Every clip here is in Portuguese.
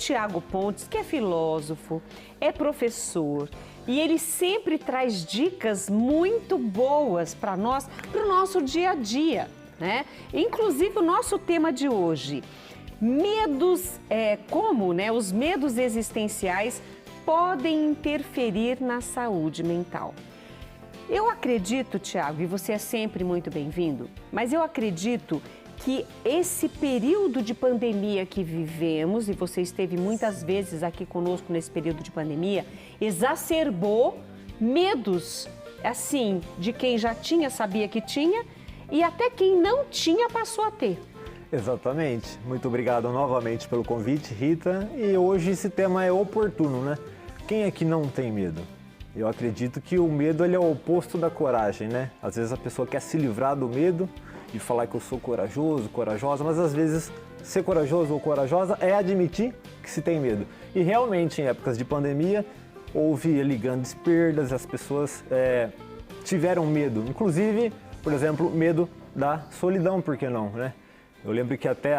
Tiago Pontes, que é filósofo, é professor, e ele sempre traz dicas muito boas para nós, para o nosso dia a dia, né? Inclusive o nosso tema de hoje, medos, como, né, os medos existenciais podem interferir na saúde mental. Eu acredito, Tiago, e você é sempre muito bem-vindo, mas eu acredito que esse período de pandemia que vivemos, e você esteve muitas vezes aqui conosco nesse período de pandemia, exacerbou medos, assim, de quem já tinha, sabia que tinha, e até quem não tinha passou a ter. Exatamente. Muito obrigado novamente pelo convite, Rita. E hoje esse tema é oportuno, né? Quem é que não tem medo? Eu acredito que o medo ele é o oposto da coragem, né? Às vezes a pessoa quer se livrar do medo e falar que eu sou corajoso, corajosa, mas às vezes ser corajoso ou corajosa é admitir que se tem medo. E realmente em épocas de pandemia houve ali grandes perdas, as pessoas tiveram medo. Inclusive, por exemplo, medo da solidão, por que não, né? Eu lembro que até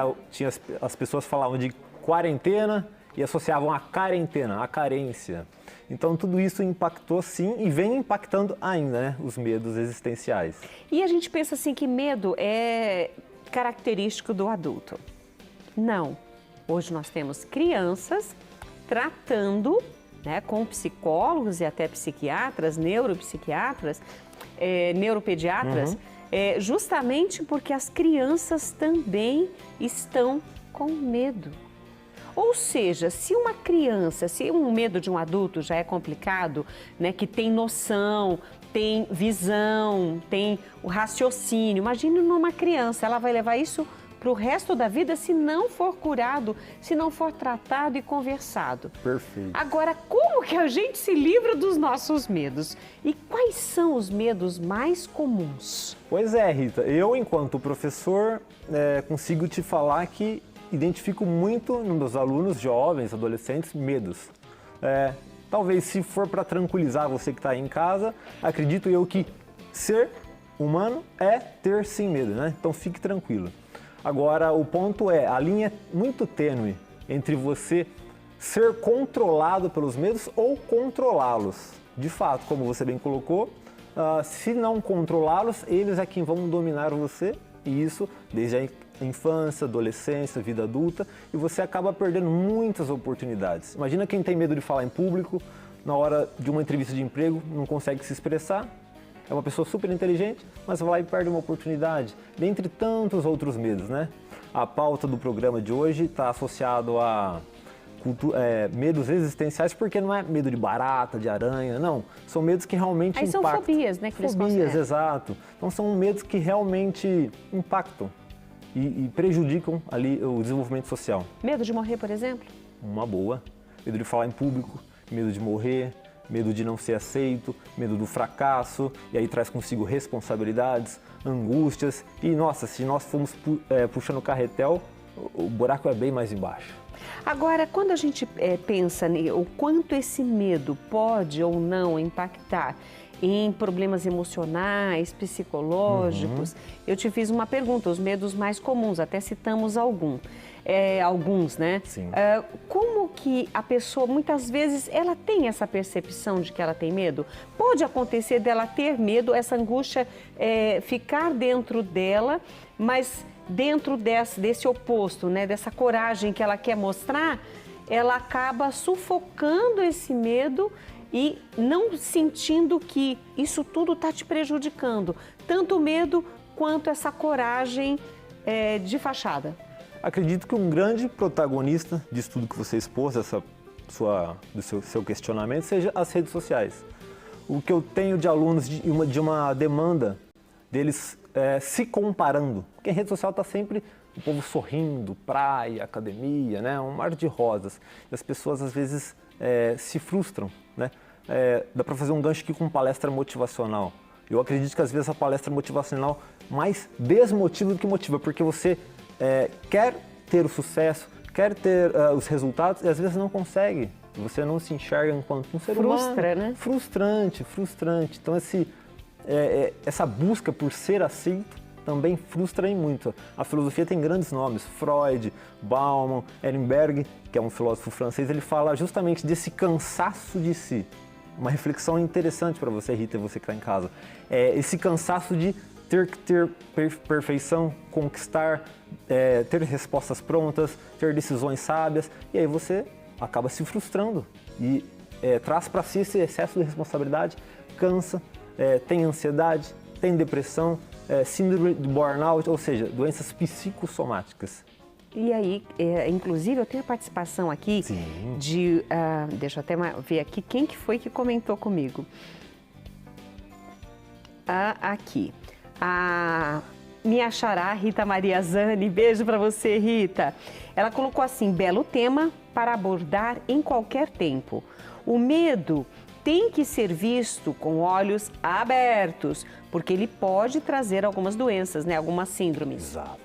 as pessoas falavam de quarentena e associavam a quarentena, a carência. Então tudo isso impactou sim e vem impactando ainda, né, os medos existenciais. E a gente pensa assim que medo é característico do adulto. Não. Hoje nós temos crianças tratando, né, com psicólogos e até psiquiatras, neuropsiquiatras, neuropediatras, justamente porque as crianças também estão com medo. Ou seja, se uma criança, se um medo de um adulto já é complicado, né, que tem noção, tem visão, tem o raciocínio, imagine numa criança, ela vai levar isso para o resto da vida se não for curado, se não for tratado e conversado. Perfeito. Agora, como que a gente se livra dos nossos medos? E quais são os medos mais comuns? Pois é, Rita, eu enquanto professor consigo te falar que identifico muito nos meus alunos, jovens, adolescentes, medos. Talvez se for para tranquilizar você que está aí em casa, acredito eu que ser humano é ter sim medo, né? Então fique tranquilo. Agora, o ponto a linha é muito tênue entre você ser controlado pelos medos ou controlá-los. De fato, como você bem colocou, se não controlá-los, eles é quem vão dominar você, e isso desde a infância, adolescência, vida adulta, e você acaba perdendo muitas oportunidades. Imagina quem tem medo de falar em público, na hora de uma entrevista de emprego, não consegue se expressar, é uma pessoa super inteligente, mas vai lá e perde uma oportunidade, dentre tantos outros medos, né? A pauta do programa de hoje está associado a medos existenciais, porque não é medo de barata, de aranha, não. São medos que realmente impactam. São fobias, né? Que fobias, exato. Então são medos que realmente impactam e prejudicam ali o desenvolvimento social. Medo de morrer, por exemplo? Uma boa. Medo de falar em público, medo de morrer, medo de não ser aceito, medo do fracasso, e aí traz consigo responsabilidades, angústias, e nossa, se nós formos puxando o carretel, o buraco é bem mais embaixo. Agora, quando a gente pensa o quanto esse medo pode ou não impactar em problemas emocionais, psicológicos, eu te fiz uma pergunta, os medos mais comuns, até citamos alguns, né? Sim. Como que a pessoa, muitas vezes, ela tem essa percepção de que ela tem medo? Pode acontecer dela ter medo, essa angústia ficar dentro dela, mas dentro desse oposto, né? Dessa coragem que ela quer mostrar, ela acaba sufocando esse medo e não sentindo que isso tudo está te prejudicando. Tanto o medo quanto essa coragem de fachada. Acredito que um grande protagonista disso tudo que você expôs, do seu questionamento, seja as redes sociais. O que eu tenho de alunos de uma demanda deles se comparando, porque em rede social está sempre o povo sorrindo, praia, academia, né? Um mar de rosas. E as pessoas às vezes se frustram, né? Dá para fazer um gancho aqui com palestra motivacional. Eu acredito que às vezes a palestra motivacional mais desmotiva do que motiva, porque você quer ter o sucesso, quer ter os resultados e às vezes não consegue. Você não se enxerga enquanto um ser humano. Frustra, né? Frustrante. Então essa busca por ser aceito também frustra e muito. A filosofia tem grandes nomes, Freud, Bauman, Ehrenberg, que é um filósofo francês, ele fala justamente desse cansaço de si. Uma reflexão interessante para você, Rita, e você que está em casa. É esse cansaço de ter que ter perfeição, conquistar, ter respostas prontas, ter decisões sábias, e aí você acaba se frustrando e traz para si esse excesso de responsabilidade, cansa, tem ansiedade, tem depressão, síndrome de burnout, ou seja, doenças psicossomáticas. E aí, inclusive, eu tenho a participação aqui de... deixa eu até ver aqui, quem que foi que comentou comigo? Aqui. A minha xará, Rita Maria Zani, beijo para você, Rita. Ela colocou assim, belo tema para abordar em qualquer tempo. O medo tem que ser visto com olhos abertos, porque ele pode trazer algumas doenças, né? Algumas síndromes. Exato.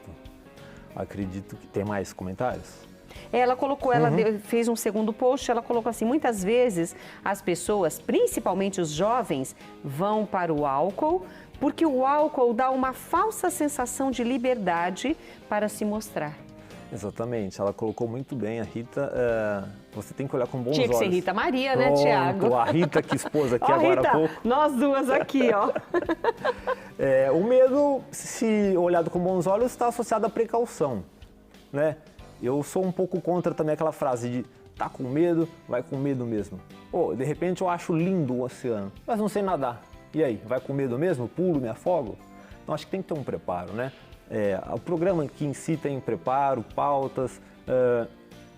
Acredito que tem mais comentários. Ela colocou, ela fez um segundo post, ela colocou assim, muitas vezes as pessoas, principalmente os jovens, vão para o álcool, porque o álcool dá uma falsa sensação de liberdade para se mostrar. Exatamente, ela colocou muito bem, a Rita, você tem que olhar com bons olhos. Tinha que ser Rita Maria, né, Tiago? A Rita que expôs aqui ó, agora Rita, há pouco. Nós duas aqui, ó. O medo, se olhado com bons olhos, está associado à precaução, né? Eu sou um pouco contra também aquela frase de tá com medo, vai com medo mesmo. Pô, de repente eu acho lindo o oceano, mas não sei nadar. E aí, vai com medo mesmo? Pulo, me afogo? Então acho que tem que ter um preparo, né? O programa aqui em si tem preparo, pautas,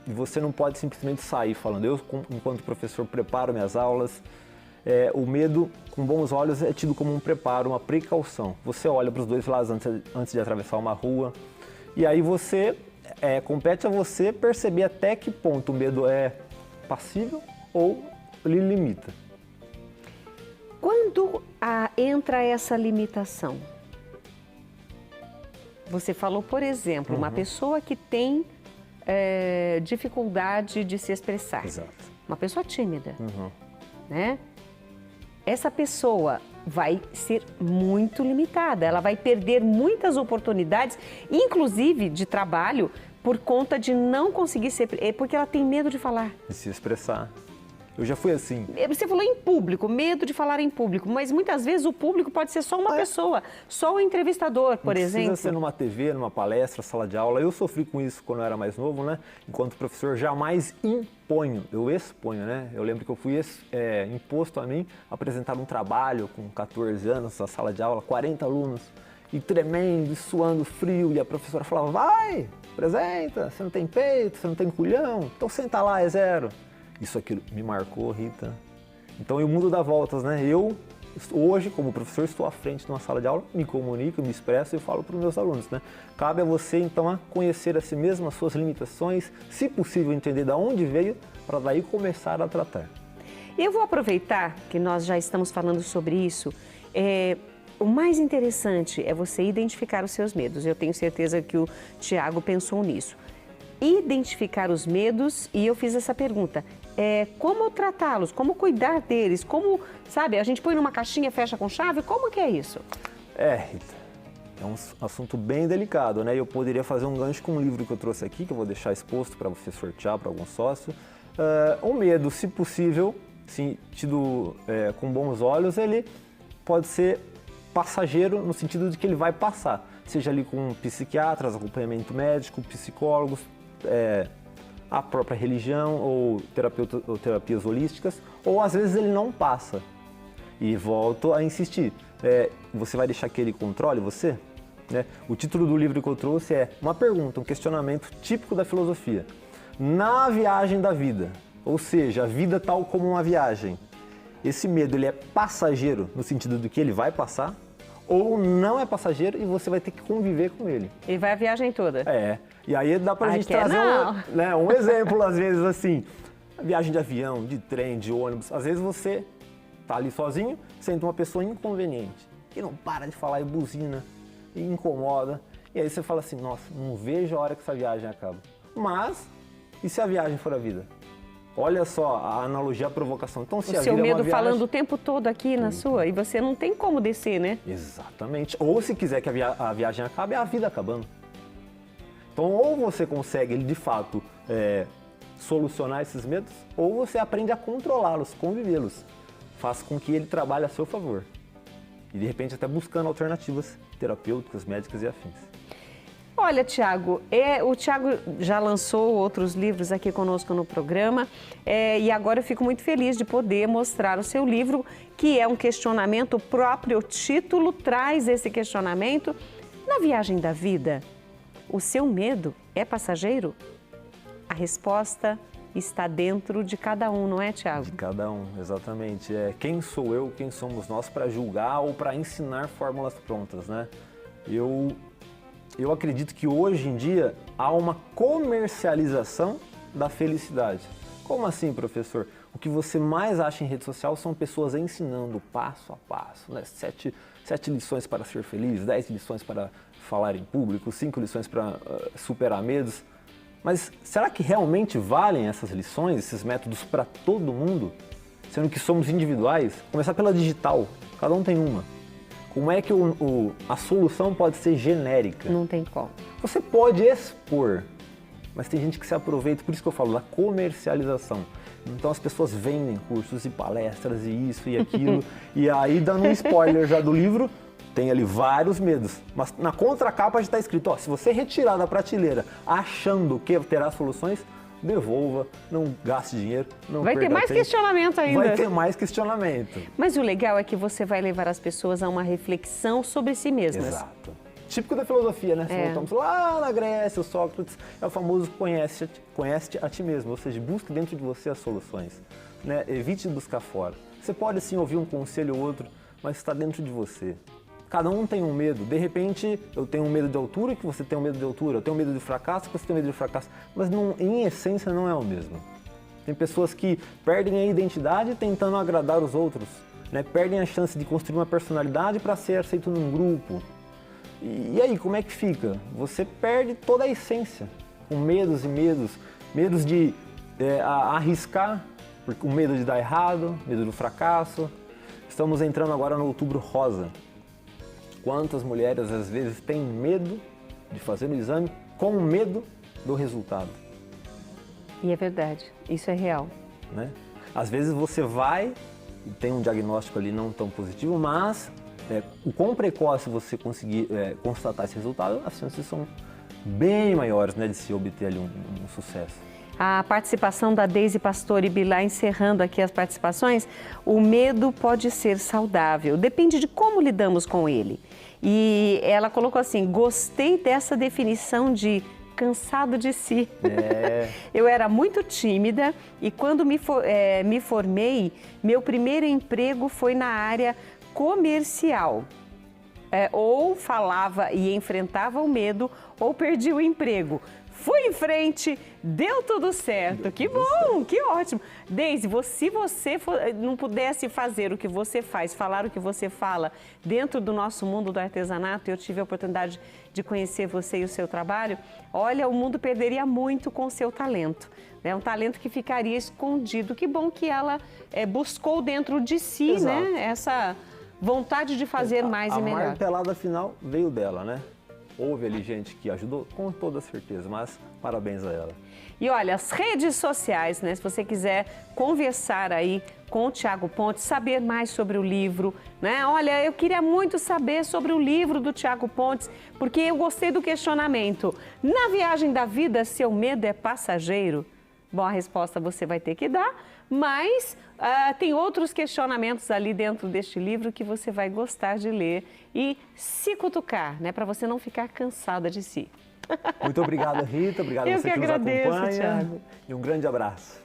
e você não pode simplesmente sair falando, eu, enquanto professor, preparo minhas aulas. O medo, com bons olhos, é tido como um preparo, uma precaução. Você olha para os dois lados antes de atravessar uma rua, e aí você, compete a você perceber até que ponto o medo é passível ou lhe limita. Quando entra essa limitação? Você falou, por exemplo, uma pessoa que tem dificuldade de se expressar. Exato. Uma pessoa tímida, né? Essa pessoa vai ser muito limitada, ela vai perder muitas oportunidades, inclusive de trabalho, por conta de não conseguir ser... porque ela tem medo de falar. De se expressar. Eu já fui assim. Você falou em público, medo de falar em público, mas muitas vezes o público pode ser só uma pessoa, só o entrevistador, por exemplo. Precisa ser numa TV, numa palestra, sala de aula. Eu sofri com isso quando eu era mais novo, né? Enquanto professor, jamais imponho, eu exponho, né? Eu lembro que eu fui imposto a mim apresentar um trabalho com 14 anos na sala de aula, 40 alunos, e tremendo, e suando frio, e a professora falava, vai, apresenta, você não tem peito, você não tem culhão, então senta lá, é zero. Isso aquilo me marcou, Rita. Então o mundo dá voltas, né? Eu, hoje, como professor, estou à frente de uma sala de aula, me comunico, me expresso e falo para os meus alunos, né? Cabe a você, então, a conhecer a si mesmo, as suas limitações, se possível, entender de onde veio, para daí começar a tratar. Eu vou aproveitar que nós já estamos falando sobre isso. O mais interessante é você identificar os seus medos. Eu tenho certeza que o Tiago pensou nisso. Identificar os medos, e eu fiz essa pergunta, como tratá-los, como cuidar deles, como, sabe, a gente põe numa caixinha, fecha com chave, como que é isso? Rita, é um assunto bem delicado, né? Eu poderia fazer um gancho com um livro que eu trouxe aqui, que eu vou deixar exposto para você sortear para algum sócio. O medo, se possível, sim, tido com bons olhos, ele pode ser passageiro no sentido de que ele vai passar, seja ali com psiquiatras, acompanhamento médico, psicólogos, a própria religião ou terapias holísticas, ou às vezes ele não passa. E volto a insistir, você vai deixar que ele controle você? Né? O título do livro que eu trouxe é uma pergunta, um questionamento típico da filosofia. Na viagem da vida, ou seja, a vida tal como uma viagem, esse medo ele é passageiro no sentido de que ele vai passar, ou não é passageiro e você vai ter que conviver com ele. E vai a viagem toda. E aí dá pra gente trazer um exemplo, às vezes assim, viagem de avião, de trem, de ônibus, às vezes você tá ali sozinho, sente uma pessoa inconveniente, que não para de falar e buzina, e incomoda, e aí você fala assim, nossa, não vejo a hora que essa viagem acaba. Mas, e se a viagem for a vida? Olha só a analogia, a provocação. Então, se O a seu vida é uma medo viagem... falando o tempo todo aqui na sua, e você não tem como descer, né? Exatamente. Ou se quiser que a viagem acabe, é a vida acabando. Então, ou você consegue, de fato, solucionar esses medos, ou você aprende a controlá-los, convivê-los. Faz com que ele trabalhe a seu favor. E, de repente, até buscando alternativas terapêuticas, médicas e afins. Olha, Tiago, o Tiago já lançou outros livros aqui conosco no programa e agora eu fico muito feliz de poder mostrar o seu livro, que é um questionamento, o próprio título traz esse questionamento. Na viagem da vida, o seu medo é passageiro? A resposta está dentro de cada um, não é, Tiago? De cada um, exatamente. Quem sou eu, quem somos nós para julgar ou para ensinar fórmulas prontas, né? Eu acredito que hoje em dia há uma comercialização da felicidade. Como assim, professor? O que você mais acha em rede social são pessoas ensinando passo a passo, né? 7 lições para ser feliz, 10 lições para falar em público, 5 lições para superar medos. Mas será que realmente valem essas lições, esses métodos para todo mundo? Sendo que somos individuais? Começar pela digital, cada um tem uma. Como é que a solução pode ser genérica? Não tem como. Você pode expor, mas tem gente que se aproveita, por isso que eu falo da comercialização. Então as pessoas vendem cursos e palestras e isso e aquilo, e aí dando um spoiler já do livro, tem ali vários medos. Mas na contracapa já está escrito, ó, se você retirar da prateleira achando que terá soluções, devolva, não gaste dinheiro, não vai ter mais tempo. questionamento ainda. Vai ter mais questionamento. Mas o legal é que você vai levar as pessoas a uma reflexão sobre si mesmas. Exato. Típico da filosofia, né? Se voltamos lá na Grécia, o Sócrates é o famoso conhece-te a ti mesmo, ou seja, busque dentro de você as soluções, né? Evite buscar fora. Você pode sim ouvir um conselho ou outro, mas está dentro de você. Cada um tem um medo. De repente, eu tenho um medo de altura, que você tem um medo de altura. Eu tenho medo de fracasso, que você tem medo de fracasso. Mas em essência não é o mesmo. Tem pessoas que perdem a identidade tentando agradar os outros, né? Perdem a chance de construir uma personalidade para ser aceito num grupo. E aí, como é que fica? Você perde toda a essência, com medos e medos. Medos de arriscar, com medo de dar errado, medo do fracasso. Estamos entrando agora no Outubro Rosa. Quantas mulheres às vezes têm medo de fazer o exame com medo do resultado? E é verdade, isso é real. Né? Às vezes você vai e tem um diagnóstico ali não tão positivo, mas o quão precoce você conseguir constatar esse resultado, as chances são bem maiores, né, de se obter ali um sucesso. A participação da Deise Pastore Bilá, encerrando aqui as participações, o medo pode ser saudável, depende de como lidamos com ele. E ela colocou assim, gostei dessa definição de cansado de si. Eu era muito tímida e quando me formei, meu primeiro emprego foi na área comercial. Ou falava e enfrentava o medo ou perdi o emprego. Fui em frente, deu tudo certo. Que bom, que ótimo. Deise, se você não pudesse fazer o que você faz, falar o que você fala dentro do nosso mundo do artesanato, eu tive a oportunidade de conhecer você e o seu trabalho, olha, o mundo perderia muito com o seu talento. É um talento que ficaria escondido. Que bom que ela buscou dentro de si, né, essa vontade de fazer mais e melhor. A martelada final veio dela, né? Houve ali gente que ajudou, com toda certeza, mas parabéns a ela. E olha, as redes sociais, né? Se você quiser conversar aí com o Tiago Pontes, saber mais sobre o livro, né? Olha, eu queria muito saber sobre o livro do Tiago Pontes, porque eu gostei do questionamento. Na viagem da vida, seu medo é passageiro? Bom, a resposta você vai ter que dar, mas tem outros questionamentos ali dentro deste livro que você vai gostar de ler e se cutucar, né? Para você não ficar cansada de si. Muito obrigado, Rita. Obrigado a você que nos acompanha. Thiago. E um grande abraço.